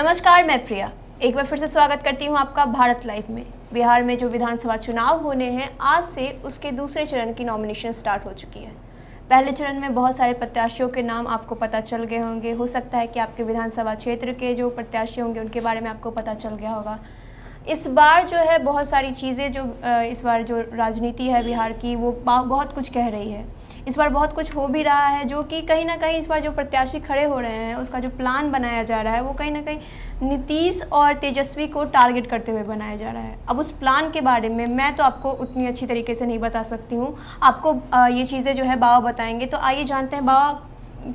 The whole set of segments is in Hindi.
नमस्कार, मैं प्रिया एक बार फिर से स्वागत करती हूं आपका भारत लाइव में। बिहार में जो विधानसभा चुनाव होने हैं, आज से उसके दूसरे चरण की नॉमिनेशन स्टार्ट हो चुकी है। पहले चरण में बहुत सारे प्रत्याशियों के नाम आपको पता चल गए होंगे। हो सकता है कि आपके विधानसभा क्षेत्र के जो प्रत्याशी होंगे उनके बारे में आपको पता चल गया होगा। इस बार जो है बहुत सारी चीज़ें जो इस बार जो राजनीति है बिहार की, वो बहुत कुछ कह रही है। इस बार बहुत कुछ हो भी रहा है जो कि कहीं ना कहीं इस बार जो प्रत्याशी खड़े हो रहे हैं, उसका जो प्लान बनाया जा रहा है वो कहीं ना कहीं नीतीश और तेजस्वी को टारगेट करते हुए बनाया जा रहा है। अब उस प्लान के बारे में मैं तो आपको उतनी अच्छी तरीके से नहीं बता सकती हूँ, आपको ये चीज़ें जो है बाबा बताएंगे। तो आइए जानते हैं बाबा,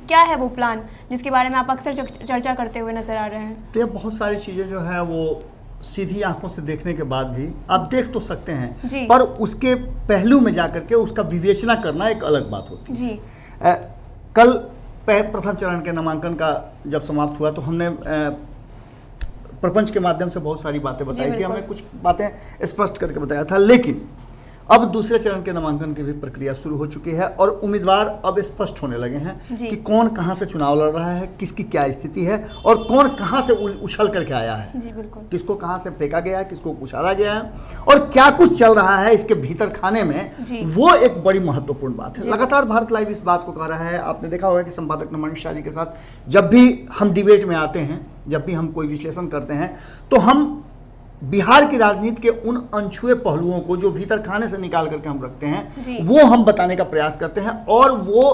क्या है वो प्लान जिसके बारे में आप अक्सर चर्चा करते हुए नजर आ रहे हैं। तो ये बहुत सारी चीज़ें जो है वो सीधी आंखों से देखने के बाद भी आप देख तो सकते हैं, पर उसके पहलू में जाकर के उसका विवेचना करना एक अलग बात होती है। जी। कल प्रथम चरण के नामांकन का जब समाप्त हुआ तो हमने प्रपंच के माध्यम से बहुत सारी बातें बताई थी, हमने कुछ बातें स्पष्ट करके बताया था। लेकिन अब दूसरे चरण के नामांकन की भी प्रक्रिया शुरू हो चुकी है और उम्मीदवार अब स्पष्ट होने लगे हैं कि कौन कहां से चुनाव लड़ रहा है, किसकी क्या स्थिति है और कौन कहां से उछल करके आया है। जी बिल्कुल। किसको कहां से फेंका गया है, किसको उछाला गया है और क्या कुछ चल रहा है इसके भीतर खाने में, वो एक बड़ी महत्वपूर्ण बात है। लगातार भारत लाइव इस बात को कह रहा है। आपने देखा होगा कि संपादक मनीष शाह जी के साथ जब भी हम डिबेट में आते हैं, जब भी हम कोई विश्लेषण करते हैं, तो हम बिहार की राजनीति के उन अनछुए पहलुओं को जो भीतर खाने से निकाल करके हम रखते हैं, वो हम बताने का प्रयास करते हैं और वो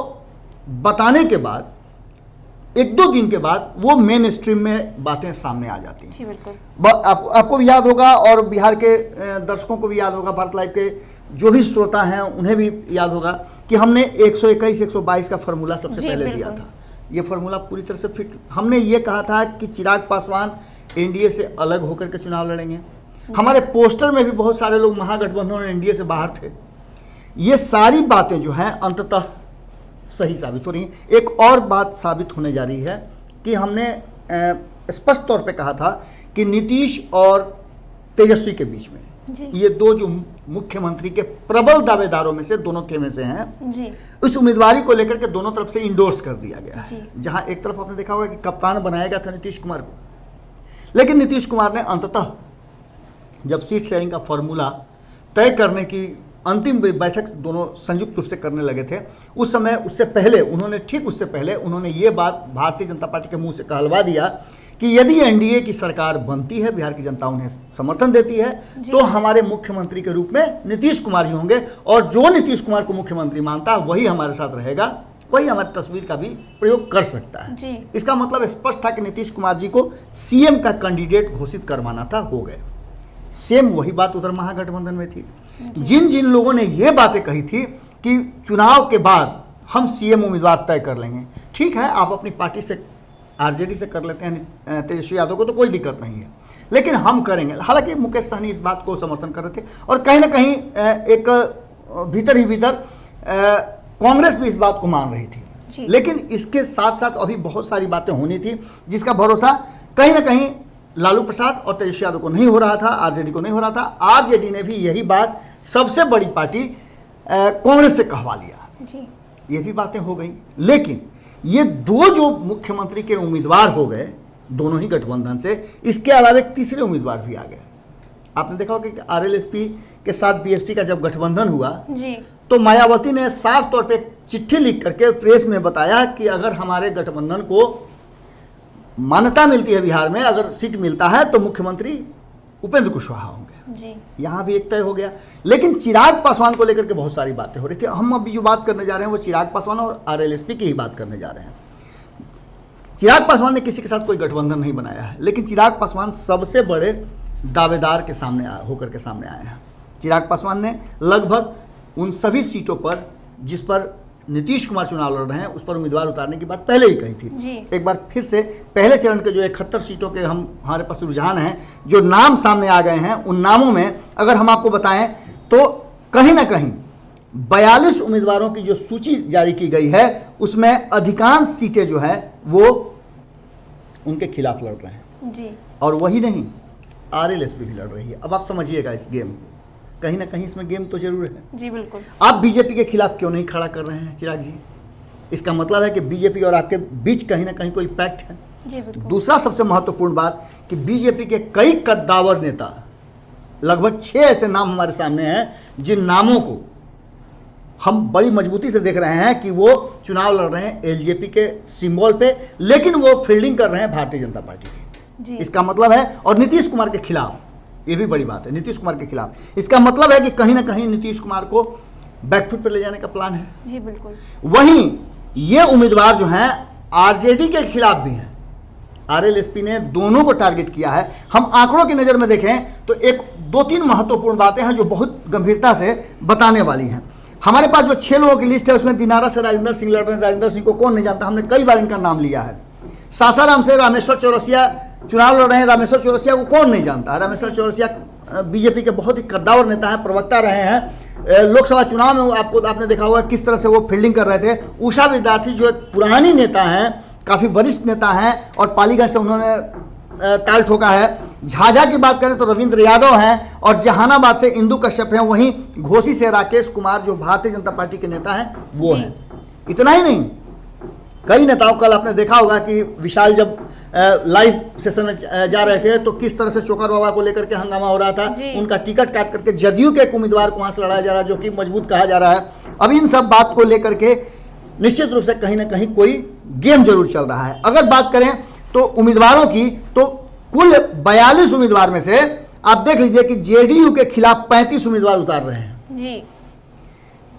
बताने के बाद एक दो दिन के बाद वो मेन स्ट्रीम में बातें सामने आ जाती हैं। जी बिल्कुल। आपको भी याद होगा और बिहार के दर्शकों को भी याद होगा, भारत लाइव के जो भी श्रोता हैं उन्हें भी याद होगा कि हमने 121 122 का फॉर्मूला सबसे पहले दिया था। ये फॉर्मूला पूरी तरह से फिट। हमने ये कहा था कि चिराग पासवान एनडीए से अलग होकर के चुनाव लड़ेंगे। हमारे पोस्टर में भी बहुत सारे लोग महागठबंधन और एनडीए से बाहर थे। ये सारी बातें जो हैं अंततः सही साबित हो रही हैं। एक और बात साबित होने जा रही है कि हमने स्पष्ट तौर पे कहा था कि नीतीश और तेजस्वी के बीच में ये दो जो मुख्यमंत्री के प्रबल दावेदारों में से दोनों के में से हैं जी। उस उम्मीदवारी को लेकर के दोनों तरफ से इंडोर्स कर दिया गया है। जहां एक तरफ आपने देखा होगा कि कप्तान बनाया गया था नीतीश कुमार को, लेकिन नीतीश कुमार ने अंततः जब सीट शेयरिंग का फॉर्मूला तय करने की अंतिम बैठक दोनों संयुक्त रूप से करने लगे थे, उस समय उससे पहले उन्होंने ये बात भारतीय जनता पार्टी के मुंह से कहलवा दिया कि यदि एनडीए की सरकार बनती है, बिहार की जनता उन्हें समर्थन देती है, तो हमारे मुख्यमंत्री के रूप में नीतीश कुमार ही होंगे और जो नीतीश कुमार को मुख्यमंत्री मानता है वही हमारे साथ रहेगा, वही हमारी तस्वीर का भी प्रयोग कर सकता है। जी। इसका मतलब स्पष्ट था कि नीतीश कुमार जी को सीएम का कैंडिडेट घोषित करवाना था, हो गए। सेम वही बात उधर महागठबंधन में थी। जिन जिन लोगों ने ये बातें कही थी कि चुनाव के बाद हम सीएम उम्मीदवार तय कर लेंगे, ठीक है, आप अपनी पार्टी से आरजेडी से कर लेते हैं तेजस्वी यादव को, तो कोई दिक्कत नहीं है, लेकिन हम करेंगे। हालांकि मुकेश सहनी इस बात को समर्थन कर रहे थे और कहीं ना कहीं एक भीतर ही भीतर कांग्रेस भी इस बात को मान रही थी। लेकिन इसके साथ साथ अभी बहुत सारी बातें होनी थी जिसका भरोसा कहीं ना कहीं लालू प्रसाद और तेजस्वी यादव को नहीं हो रहा था, आरजेडी को नहीं हो रहा था। आरजेडी ने भी यही बात सबसे बड़ी पार्टी कांग्रेस से कहवा लिया जी। ये भी बातें हो गई, लेकिन ये दो जो मुख्यमंत्री के उम्मीदवार हो गए दोनों ही गठबंधन से, इसके अलावा एक तीसरे उम्मीदवार भी आ गए। आपने देखा होगा कि आरएलएसपी के साथ बीएसपी का जब गठबंधन हुआ जी, तो मायावती ने साफ तौर पे एक चिट्ठी लिख करके प्रेस में बताया कि अगर हमारे गठबंधन को मान्यता मिलती है बिहार में, अगर सीट मिलता है तो मुख्यमंत्री उपेंद्र कुशवाहा होंगे जी। यहाँ भी एक तय हो गया। लेकिन चिराग पासवान को लेकर के बहुत सारी बातें हो रही थी। हम अभी जो बात करने जा रहे हैं वो चिराग पासवान और आरएलएसपी की ही बात करने जा रहे हैं। चिराग पासवान ने किसी के साथ कोई गठबंधन नहीं बनाया है, लेकिन चिराग पासवान सबसे बड़े दावेदार के सामने होकर के सामने आए हैं। चिराग पासवान ने लगभग उन सभी सीटों पर जिस पर नीतीश कुमार चुनाव लड़ रहे हैं उस पर उम्मीदवार उतारने की बात पहले ही कही थी जी। एक बार फिर से पहले चरण के जो 71 सीटों के हमारे पास रुझान हैं, जो नाम सामने आ गए हैं, उन नामों में अगर हम आपको बताएं तो कहीं ना कहीं 42 उम्मीदवारों की जो सूची जारी की गई है उसमें अधिकांश सीटें जो है वो उनके खिलाफ लड़ रहे हैं जी। और वही नहीं, आरएलएसपी भी लड़ रही है। अब आप समझिएगा इस गेम को, कहीं ना कहीं इसमें गेम तो जरूर है जी। बिल्कुल। आप बीजेपी के खिलाफ क्यों नहीं खड़ा कर रहे हैं चिराग जी? इसका मतलब है कि बीजेपी और आपके बीच कहीं ना कहीं कोई पैक्ट है। जी बिल्कुल। दूसरा सबसे महत्वपूर्ण बात कि बीजेपी के कई कद्दावर नेता, लगभग 6 ऐसे नाम हमारे सामने हैं जिन नामों को हम बड़ी मजबूती से देख रहे हैं कि वो चुनाव लड़ रहे हैं एलजेपी के सिंबल पे, लेकिन वो फील्डिंग कर रहे हैं भारतीय जनता पार्टी की। इसका मतलब है, और नीतीश कुमार के खिलाफ, ये भी बड़ी बात है, नीतीश कुमार के खिलाफ। इसका मतलब है कि कहीं ना कहीं नीतीश कुमार को बैकफुट पर ले जाने का प्लान है। जी बिल्कुल। वहीं ये उम्मीदवार जो हैं आरजेडी के खिलाफ भी हैं। आरएलएसपी ने दोनों को टारगेट किया है। हम आंकड़ों की नज़र में देखें तो एक 2-3 महत्वपूर्ण बातें हैं जो बहुत गंभीरता से बताने वाली हैं। हमारे पास जो 6 लोगों की लिस्ट है उसमें दिनारा से राजेंद्र सिंह लड़ रहे हैं। राजेंद्र सिंह को कौन नहीं जानता, हमने कई बार इनका नाम लिया है। सासाराम से रामेश्वर चौरसिया चुनाव लड़ रहे हैं। रामेश्वर चौरसिया को कौन नहीं जानता। रामेश्वर चौरसिया बीजेपी के बहुत ही कद्दावर नेता हैं, प्रवक्ता रहे हैं। लोकसभा चुनाव में आपने देखा होगा किस तरह से वो फील्डिंग कर रहे थे। उषा विद्यार्थी जो एक पुरानी नेता हैं, काफ़ी वरिष्ठ नेता हैं और पालीगंज से उन्होंने ताल ठोका है। झाझा की बात करें तो रविंद्र यादव हैं और जहानाबाद से इंदु कश्यप हैं। वहीं घोसी से राकेश कुमार जो भारतीय जनता पार्टी के नेता हैं वो हैं। इतना ही नहीं, कई नेताओं, कल आपने देखा होगा कि विशाल जब लाइव सेशन में जा रहे थे तो किस तरह से चोकर बाबा को लेकर के हंगामा हो रहा था। उनका टिकट काट करके जदयू के एक उम्मीदवार को वहां से लड़ाया जा रहा है जो कि मजबूत कहा जा रहा है। अब इन सब बात को लेकर के निश्चित रूप से कहीं ना कहीं कोई गेम जरूर चल रहा है। अगर बात करें तो उम्मीदवारों की, तो कुल 42 उम्मीदवार में से आप देख लीजिए कि जेडीयू के खिलाफ 35 उम्मीदवार उतार रहे हैं जी।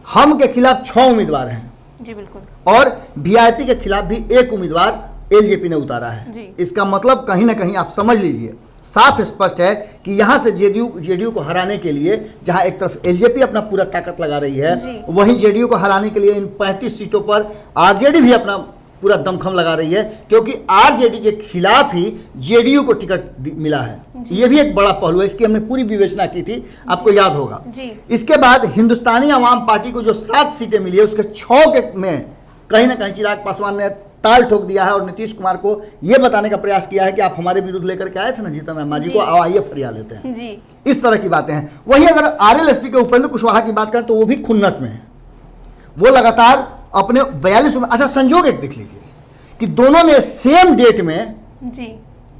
हम के खिलाफ 6 उम्मीदवार हैं जी बिल्कुल। और वीआईपी के खिलाफ भी 1 उम्मीदवार एलजेपी ने उतारा है जी। इसका मतलब कहीं ना कहीं आप समझ लीजिए, साफ स्पष्ट है कि यहां से जेडीयू को हराने के लिए, जहां एक तरफ एलजेपी अपना पूरा ताकत लगा रही है, वहीं जेडीयू को हराने के लिए इन 35 सीटों पर आरजेडी भी अपना पूरा दमखम लगा रही है, क्योंकि आरजेडी के खिलाफ ही जेडीयू को टिकट मिला है। ये भी एक बड़ा पहलू है, इसकी हमने पूरी विवेचना की थी, आपको याद होगा। इसके बाद हिंदुस्तानी आवाम पार्टी को जो 7 सीटें मिली है उसके 6 में कहीं ना कहीं चिराग पासवान ने ताल ठोक दिया है और नीतीश कुमार को यह बताने का प्रयास किया है कि आप हमारे विरुद्ध लेकर के आए थे ना जीतन राम मांझी को, आइए फरिया लेते हैं जी। इस तरह की बातें हैं। वहीं अगर आरएलएसपी के उपेंद्र कुशवाहा की बात करें तो वो भी खुन्नस में है। वो लगातार अपने 42 अच्छा संजोग एक देख लीजिए कि दोनों ने सेम डेट में जी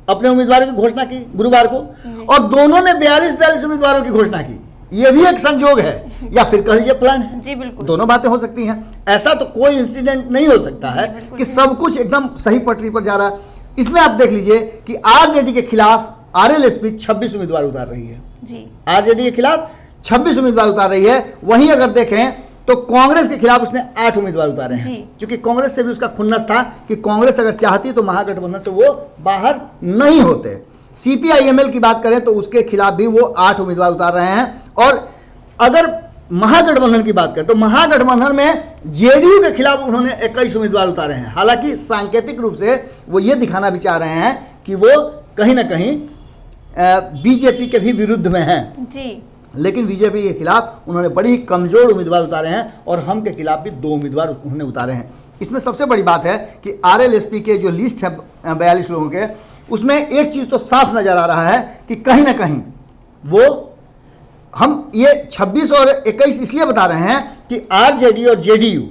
अपने उम्मीदवारों की घोषणा की गुरुवार को, और दोनों ने 42 उम्मीदवारों की घोषणा की। ये भी एक संजोग है या फिर कह लीजिए प्लान है जी। बिल्कुल, दोनों बातें हो सकती हैं। ऐसा तो कोई इंसिडेंट नहीं हो सकता है कि सब कुछ एकदम सही पटरी पर जा रहा है। इसमें आप देख लीजिए कि आरजेडी के खिलाफ आरएलएसपी 26 उम्मीदवार उतार रही है जी। आरजेडी के खिलाफ 26 उम्मीदवार उतार रही है। वहीं अगर देखें तो कांग्रेस के खिलाफ उसने 8 उम्मीदवार उतारे हैं, क्योंकि कांग्रेस से भी उसका खुन्नस था कि कांग्रेस अगर चाहती तो महागठबंधन से वो बाहर नहीं होते। सीपीआईएमएल की बात करें तो उसके खिलाफ भी वो 8 उम्मीदवार उतार रहे हैं। और अगर महागठबंधन की बात करें तो महागठबंधन में जेडीयू के खिलाफ उन्होंने 21 उम्मीदवार उतारे हैं। हालांकि सांकेतिक रूप से वो ये दिखाना भी चाह रहे हैं कि वो कहीं ना कहीं बीजेपी के भी विरुद्ध में हैं जी। लेकिन बीजेपी के खिलाफ उन्होंने बड़ी कमजोर उम्मीदवार उतारे हैं और हम के खिलाफ भी 2 उम्मीदवार उन्होंने उतारे हैं। इसमें सबसे बड़ी बात है कि आरएलएसपी के जो लिस्ट है 42 लोगों के, उसमें एक चीज तो साफ नजर आ रहा है कि कहीं ना कहीं वो, हम ये 26 और 21 इसलिए बता रहे हैं कि आरजेडी और जेडीयू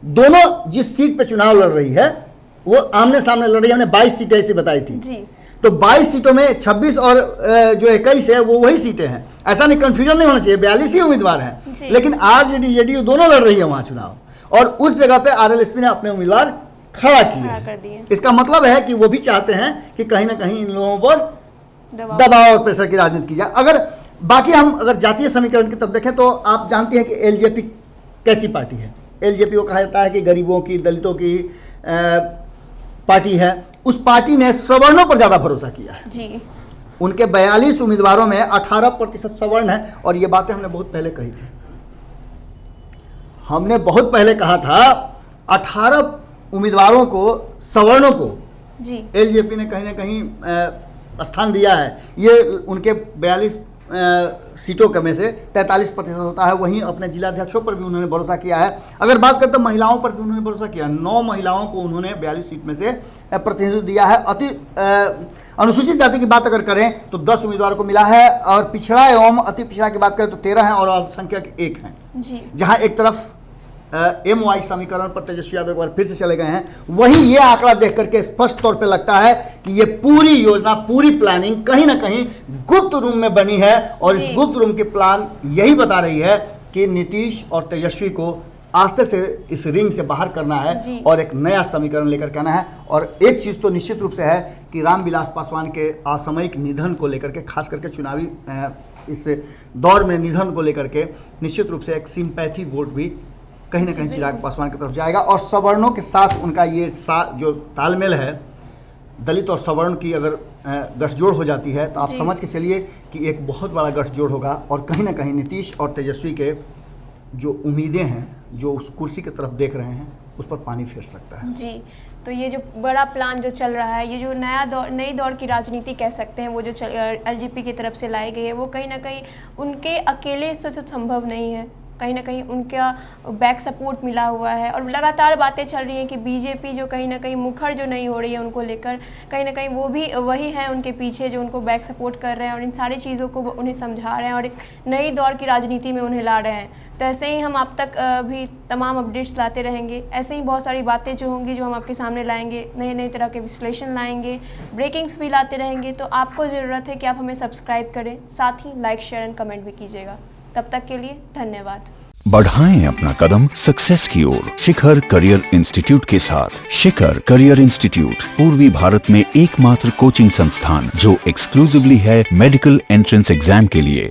दोनों जिस सीट पे चुनाव लड़ रही है वो आमने सामने लड़ रही है। हमने 22 सीटें ऐसी बताई थी जी। तो 22 सीटों में 26 और जो 21 है वो वही सीटें हैं। ऐसा नहीं, कंफ्यूजन नहीं होना चाहिए, 42 ही उम्मीदवार हैं, लेकिन आरजेडी जेडीयू दोनों लड़ रही है वहां चुनाव, और उस जगह पे आरएलएसपी ने अपने उम्मीदवार खड़ा किए। इसका मतलब है कि वो भी चाहते हैं कि कहीं ना कहीं इन लोगों पर दबाव और प्रेशर की राजनीति की जाए। अगर बाकी हम अगर जातीय समीकरण की तरफ देखें तो आप जानते हैं कि एलजेपी कैसी पार्टी है। एलजेपी को कहा जाता है कि गरीबों की, दलितों की पार्टी है। उस पार्टी ने सवर्णों पर ज्यादा भरोसा किया है जी। उनके 42 उम्मीदवारों में 18% सवर्ण है, और ये बातें हमने बहुत पहले कही थी। हमने बहुत पहले कहा था 18 उम्मीदवारों को, सवर्णों को जी एलजेपी ने कहीं ना कहीं स्थान दिया है। ये उनके 42 सीटों के में से 43% होता है। वहीं अपने जिलाध्यक्षों पर भी उन्होंने भरोसा किया है। अगर बात करते हैं महिलाओं पर भी उन्होंने भरोसा किया। 9 महिलाओं को उन्होंने 42 सीट में से प्रतिनिधित्व दिया है। अनुसूचित जाति की बात अगर करें तो 10 उम्मीदवारों को मिला है, और पिछड़ा एवं अति पिछड़ा की बात करें तो 13 हैं और अल्पसंख्यक 1 हैं जी। जहां एक तरफ MY समीकरण पर तेजस्वी यादव एक बार फिर से चले गए हैं, वहीं ये आंकड़ा देख करके स्पष्ट तौर पे लगता है कि ये पूरी योजना, पूरी प्लानिंग कहीं ना कहीं गुप्त रूम में बनी है। और इस गुप्त रूम की प्लान यही बता रही है कि नीतीश और तेजस्वी को आस्ते से इस रिंग से बाहर करना है और एक नया समीकरण लेकर के आना है। और एक चीज़ तो निश्चित रूप से है कि रामविलास पासवान के असामयिक निधन को लेकर के, खास करके चुनावी इस दौर में निधन को लेकर के निश्चित रूप से एक सिंपैथी वोट भी कहीं ना कहीं चिराग पासवान की तरफ जाएगा। और सवर्णों के साथ उनका ये जो तालमेल है, दलित और सवर्ण की अगर गठजोड़ हो जाती है तो आप समझ के चलिए कि एक बहुत बड़ा गठजोड़ होगा और कहीं ना कहीं नीतीश और तेजस्वी के जो उम्मीदें हैं, जो उस कुर्सी की तरफ देख रहे हैं, उस पर पानी फेर सकता है। जी, तो ये जो बड़ा प्लान जो चल रहा है, ये जो नई दौर की राजनीति कह सकते हैं, वो जो LJP की तरफ से लाई गई है, वो कहीं ना कहीं उनके अकेले से तो संभव नहीं है। कहीं ना कहीं उनका बैक सपोर्ट मिला हुआ है और लगातार बातें चल रही हैं कि बीजेपी जो कहीं ना कहीं मुखर जो नहीं हो रही है उनको लेकर, कहीं ना कहीं वो भी वही हैं उनके पीछे जो उनको बैक सपोर्ट कर रहे हैं और इन सारी चीज़ों को उन्हें समझा रहे हैं और एक नई दौर की राजनीति में उन्हें ला रहे हैं। तो ऐसे ही हम आप तक भी तमाम अपडेट्स लाते रहेंगे। ऐसे ही बहुत सारी बातें जो होंगी जो हम आपके सामने लाएंगे, नए नए तरह के विश्लेषण लाएंगे, ब्रेकिंग्स भी लाते रहेंगे। तो आपको ज़रूरत है कि आप हमें सब्सक्राइब करें, साथ ही लाइक, शेयर एंड कमेंट भी कीजिएगा। तब तक के लिए धन्यवाद। बढ़ाएं अपना कदम सक्सेस की ओर शिखर करियर इंस्टीट्यूट के साथ। शिखर करियर इंस्टीट्यूट पूर्वी भारत में एकमात्र कोचिंग संस्थान जो एक्सक्लूसिवली है मेडिकल एंट्रेंस एग्जाम के लिए।